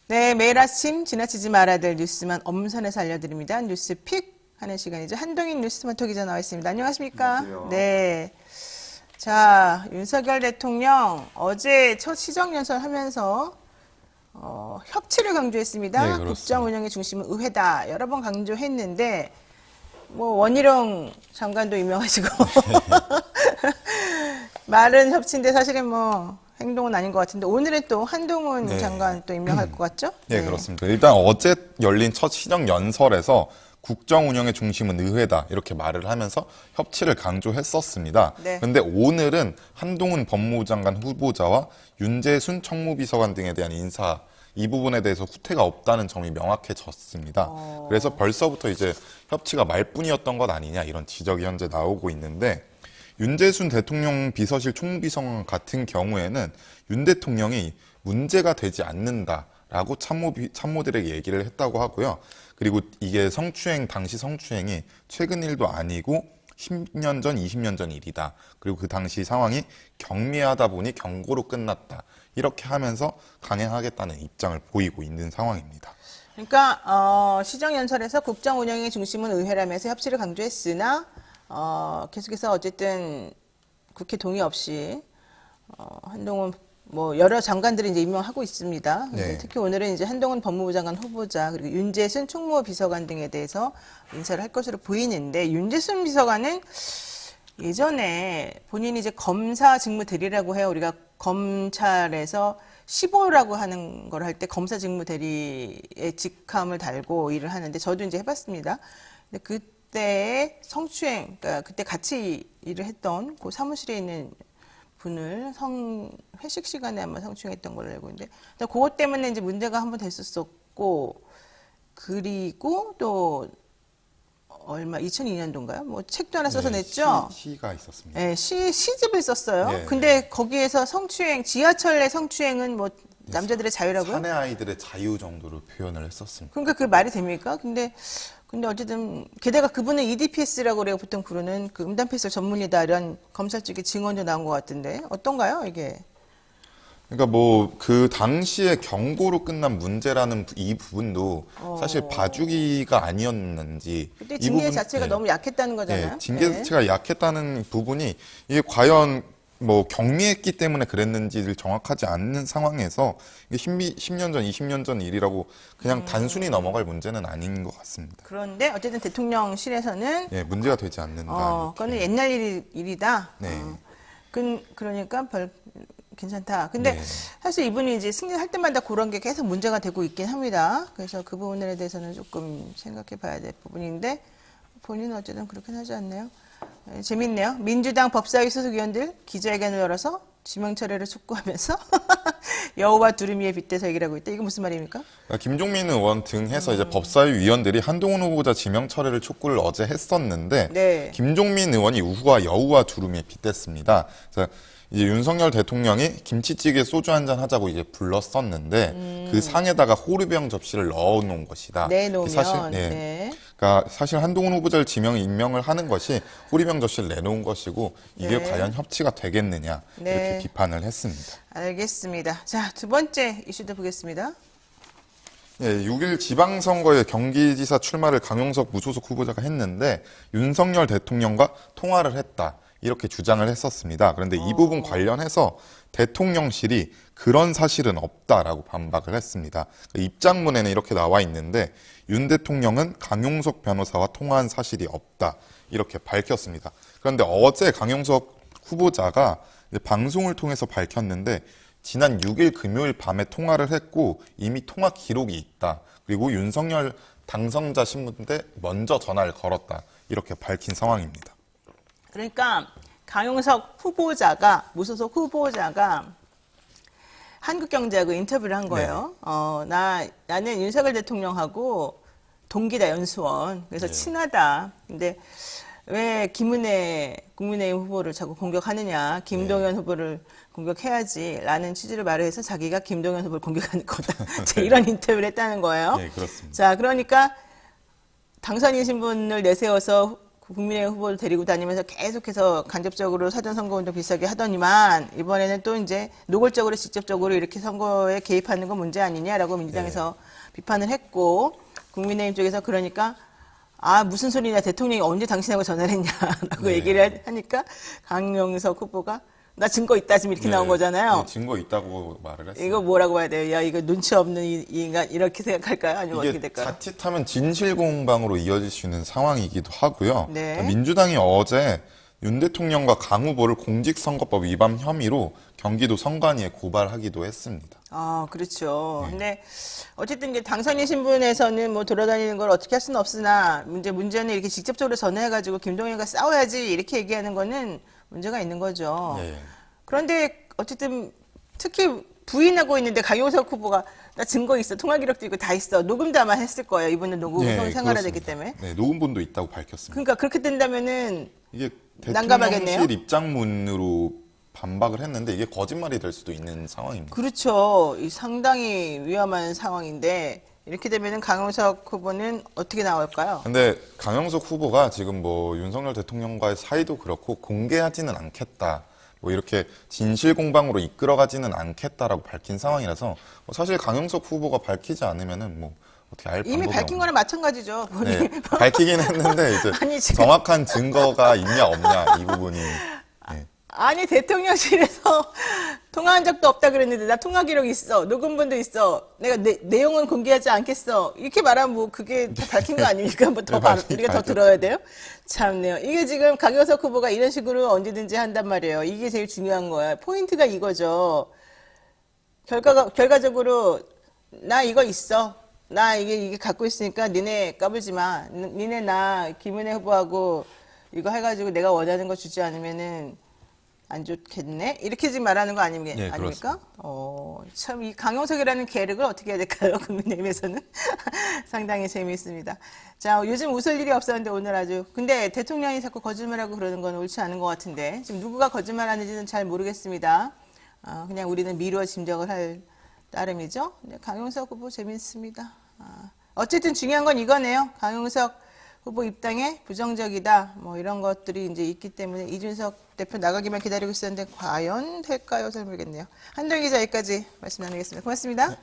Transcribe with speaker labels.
Speaker 1: 네, 매일 아침 지나치지 말아야 될 뉴스만 엄선해서 알려드립니다. 뉴스픽 하는 시간이죠. 한동인 뉴스먼토 기자 나와 있습니다. 안녕하십니까?
Speaker 2: 안녕하세요.
Speaker 1: 네. 자, 윤석열 대통령 어제 첫 시정연설 하면서 협치를 강조했습니다.
Speaker 2: 네, 그렇습니다.
Speaker 1: 국정 운영의 중심은 의회다. 여러 번 강조했는데 뭐 원희룡 장관도 유명하시고 말은 협치인데 사실은 뭐 행동은 아닌 것 같은데 오늘은 또 한동훈
Speaker 2: 네.
Speaker 1: 장관 또 임명할 것 같죠?
Speaker 2: 네, 그렇습니다. 일단 어제 열린 첫 시정연설에서 국정 운영의 중심은 의회다 이렇게 말을 하면서 협치를 강조했었습니다.
Speaker 1: 네.
Speaker 2: 그런데 오늘은 한동훈 법무부 장관 후보자와 윤재순 청무비서관 등에 대한 인사 이 부분에 대해서 후퇴가 없다는 점이 명확해졌습니다. 그래서 벌써부터 이제 협치가 말뿐이었던 것 아니냐 이런 지적이 현재 나오고 있는데 윤재순 대통령 비서실 총비서관 같은 경우에는 윤 대통령이 문제가 되지 않는다라고 참모들에게 얘기를 했다고 하고요. 그리고 이게 당시 성추행이 최근 일도 아니고 10년 전, 20년 전 일이다. 그리고 그 당시 상황이 경미하다 보니 경고로 끝났다. 이렇게 하면서 강행하겠다는 입장을 보이고 있는 상황입니다.
Speaker 1: 그러니까 시정연설에서 국정 운영의 중심은 의회라면서 협치를 강조했으나 계속해서 어쨌든 국회 동의 없이 한동훈 뭐 여러 장관들이 이제 임명하고 있습니다.
Speaker 2: 네.
Speaker 1: 특히 오늘은 이제 한동훈 법무부 장관 후보자 그리고 윤재순 총무 비서관 등에 대해서 인사를 할 것으로 보이는데 윤재순 비서관은 예전에 본인이 이제 검사 직무 대리라고 해요. 우리가 검찰에서 15라고 하는 걸 할 때 검사 직무 대리의 직함을 달고 일을 하는데 저도 이제 해봤습니다. 근데 그때 성추행, 그러니까 그때 같이 일을 했던 그 사무실에 있는 분을 회식 시간에 아마 성추행했던 걸로 알고 있는데 그것 때문에 이제 문제가 한번 됐었었고 그리고 또 얼마 2002년도인가요? 뭐 책도 하나 써서 냈죠.
Speaker 2: 시가 있었습니다.
Speaker 1: 네, 시집을 썼어요.
Speaker 2: 네,
Speaker 1: 근데 거기에서 성추행, 지하철 내 성추행은 뭐 남자들의 자유라고요?
Speaker 2: 사내 아이들의 자유 정도로 표현을 했었습니다.
Speaker 1: 그러니까 그 말이 됩니까? 근데 어쨌든 게다가 그분은 EDPS라고 우리가 보통 부르는 그 음담패스 전문이다 이런 검찰 측의 증언도 나온 것 같은데 어떤가요 이게?
Speaker 2: 그러니까 뭐 그 당시에 경고로 끝난 문제라는 이 부분도 사실 봐주기가 아니었는지
Speaker 1: 그때
Speaker 2: 이
Speaker 1: 징계
Speaker 2: 부분,
Speaker 1: 자체가
Speaker 2: 네.
Speaker 1: 너무 약했다는 거잖아요.
Speaker 2: 네, 징계
Speaker 1: 네.
Speaker 2: 자체가 약했다는 부분이 이게 과연 뭐 경미했기 때문에 그랬는지를 정확하지 않는 상황에서 이게 10년 전, 20년 전 일이라고 그냥 단순히 넘어갈 문제는 아닌 것 같습니다.
Speaker 1: 그런데 어쨌든 대통령실에서는
Speaker 2: 예, 문제가 되지 않는다.
Speaker 1: 그거는 옛날 일이다.
Speaker 2: 네.
Speaker 1: 그러니까 괜찮다. 근데
Speaker 2: 네.
Speaker 1: 사실 이분이 이제 승리할 때마다 그런 게 계속 문제가 되고 있긴 합니다. 그래서 그 부분에 대해서는 조금 생각해 봐야 될 부분인데 본인은 어쨌든 그렇게 하지 않네요. 재밌네요. 민주당 법사위 소속 의원들 기자회견을 열어서 지명 철회를 촉구하면서 여우와 두루미에 빗대서 얘기를 하고 있다. 이게 무슨 말입니까?
Speaker 2: 그러니까 김종민 의원 등 해서 이제 법사위 위원들이 한동훈 후보자 지명 철회를 촉구를 어제 했었는데
Speaker 1: 네.
Speaker 2: 김종민 의원이 우후와 여우와 두루미에 빗댔습니다. 그래서 이제 윤석열 대통령이 김치찌개 소주 한잔 하자고 이제 불렀었는데 그 상에다가 호르병 접시를 넣어놓은 것이다.
Speaker 1: 내놓으면
Speaker 2: 사실
Speaker 1: 네.
Speaker 2: 그러니까 사실 한동훈 후보자를 임명을 하는 것이 호르병 접시를 내놓은 것이고 이게
Speaker 1: 네.
Speaker 2: 과연 협치가 되겠느냐
Speaker 1: 네.
Speaker 2: 이렇게 비판을 했습니다.
Speaker 1: 알겠습니다. 자, 두 번째 이슈도 보겠습니다.
Speaker 2: 예, 6일 지방선거에 경기지사 출마를 강용석 무소속 후보자가 했는데 윤석열 대통령과 통화를 했다. 이렇게 주장을 했었습니다. 그런데 이 부분 관련해서 대통령실이 그런 사실은 없다라고 반박을 했습니다. 입장문에는 이렇게 나와 있는데 윤 대통령은 강용석 변호사와 통화한 사실이 없다. 이렇게 밝혔습니다. 그런데 어제 강용석 후보자가 이제 방송을 통해서 밝혔는데 지난 6일 금요일 밤에 통화를 했고 이미 통화 기록이 있다. 그리고 윤석열 당선자 신문대 먼저 전화를 걸었다. 이렇게 밝힌 상황입니다.
Speaker 1: 그러니까 강용석 후보자가 무소속 후보자가 한국경제하고 인터뷰를 한 거예요. 나는 윤석열 대통령하고 동기다 연수원. 그래서
Speaker 2: 네.
Speaker 1: 친하다. 근데 왜 김은혜 국민의힘 후보를 자꾸 공격하느냐. 김동연 후보를 공격해야지. 라는 취지로 말을 해서 자기가 김동연 후보를 공격하는 거다. 이런 인터뷰를 했다는 거예요.
Speaker 2: 네, 그렇습니다.
Speaker 1: 자, 그러니까 당선인 신분을 내세워서 국민의힘 후보를 데리고 다니면서 계속해서 간접적으로 사전선거운동 비슷하게 하더니만 이번에는 또 이제 노골적으로 직접적으로 이렇게 선거에 개입하는 건 문제 아니냐라고 민주당에서 비판을 했고 국민의힘 쪽에서 그러니까 아 무슨 소리냐 대통령이 언제 당신하고 전화를 했냐라고 얘기를 하니까 강용석 후보가 나 증거 있다 지금 이렇게 나온 거잖아요.
Speaker 2: 네, 증거 있다고 말을 했어요.
Speaker 1: 이거 뭐라고 봐야 돼요? 야 이거 눈치 없는 이 인간 이렇게 생각할까요? 아니면 어떻게
Speaker 2: 이게
Speaker 1: 될까요?
Speaker 2: 자칫하면 진실공방으로 이어질 수 있는 상황이기도 하고요.
Speaker 1: 네.
Speaker 2: 민주당이 어제 윤 대통령과 강 후보를 공직선거법 위반 혐의로 경기도 선관위에 고발하기도 했습니다.
Speaker 1: 아, 그렇죠. 근데 어쨌든 이제 당선인 신분에서는 뭐 돌아다니는 걸 어떻게 할 수는 없으나 문제는 이렇게 직접적으로 전화해가지고 김동연과 싸워야지 이렇게 얘기하는 거는 문제가 있는 거죠.
Speaker 2: 예.
Speaker 1: 그런데 어쨌든 특히 부인하고 있는데 강용석 후보가 나 증거 있어, 통화 기록도 있고 다 있어, 녹음도 아마 했을 거예요. 이분은 녹음 생활화 됐기 때문에.
Speaker 2: 네, 녹음본도 있다고 밝혔습니다.
Speaker 1: 그러니까 그렇게 된다면은
Speaker 2: 이게
Speaker 1: 난감하겠네요.
Speaker 2: 대통령실 입장문으로 반박을 했는데 이게 거짓말이 될 수도 있는 상황입니다.
Speaker 1: 그렇죠. 이 상당히 위험한 상황인데 이렇게 되면은 강용석 후보는 어떻게 나올까요?
Speaker 2: 근데 강영석 후보가 지금 뭐 윤석열 대통령과의 사이도 그렇고 공개하지는 않겠다. 뭐 이렇게 진실 공방으로 이끌어가지는 않겠다라고 밝힌 상황이라서 사실 강영석 후보가 밝히지 않으면은 뭐 어떻게 알 방법이
Speaker 1: 이미 밝힌
Speaker 2: 없는
Speaker 1: 거나 마찬가지죠. 본인이.
Speaker 2: 네, 밝히긴 했는데 이제
Speaker 1: 아니, 지금-
Speaker 2: 정확한 증거가 있냐 없냐 이 부분이 네.
Speaker 1: 아니 대통령실에서 통화한 적도 없다 그랬는데 나 통화 기록 있어, 녹음본도 있어, 내가 내용은 공개하지 않겠어 이렇게 말하면 뭐 그게 다 밝힌 거 아닙니까? 뭐 더
Speaker 2: 네,
Speaker 1: 우리가 더 들어야 돼요? 참네요. 이게 지금 강효석 후보가 이런 식으로 언제든지 한단 말이에요. 이게 제일 중요한 거야. 포인트가 이거죠. 결과적으로 나 이거 있어. 나 이게 갖고 있으니까 니네 까불지 마. 니네 나 김은혜 후보하고 이거 해가지고 내가 원하는 거 주지 않으면은 안 좋겠네? 이렇게 지금 말하는 거
Speaker 2: 네,
Speaker 1: 아닙니까? 참, 이 강용석이라는 계륵을 어떻게 해야 될까요? 국민의힘에서는. 상당히 재미있습니다. 자, 요즘 웃을 일이 없었는데 오늘 아주. 근데 대통령이 자꾸 거짓말하고 그러는 건 옳지 않은 것 같은데. 지금 누구가 거짓말하는지는 잘 모르겠습니다. 그냥 우리는 미루어 짐작을 할 따름이죠. 네, 강용석 후보 재미있습니다. 어쨌든 중요한 건 이거네요. 강용석 후보 입당에 부정적이다. 뭐 이런 것들이 이제 있기 때문에 이준석 대표 나가기만 기다리고 있었는데 과연 될까요? 잘 모르겠네요. 한동희 기자 여기까지 말씀 나누겠습니다. 고맙습니다.
Speaker 2: 네.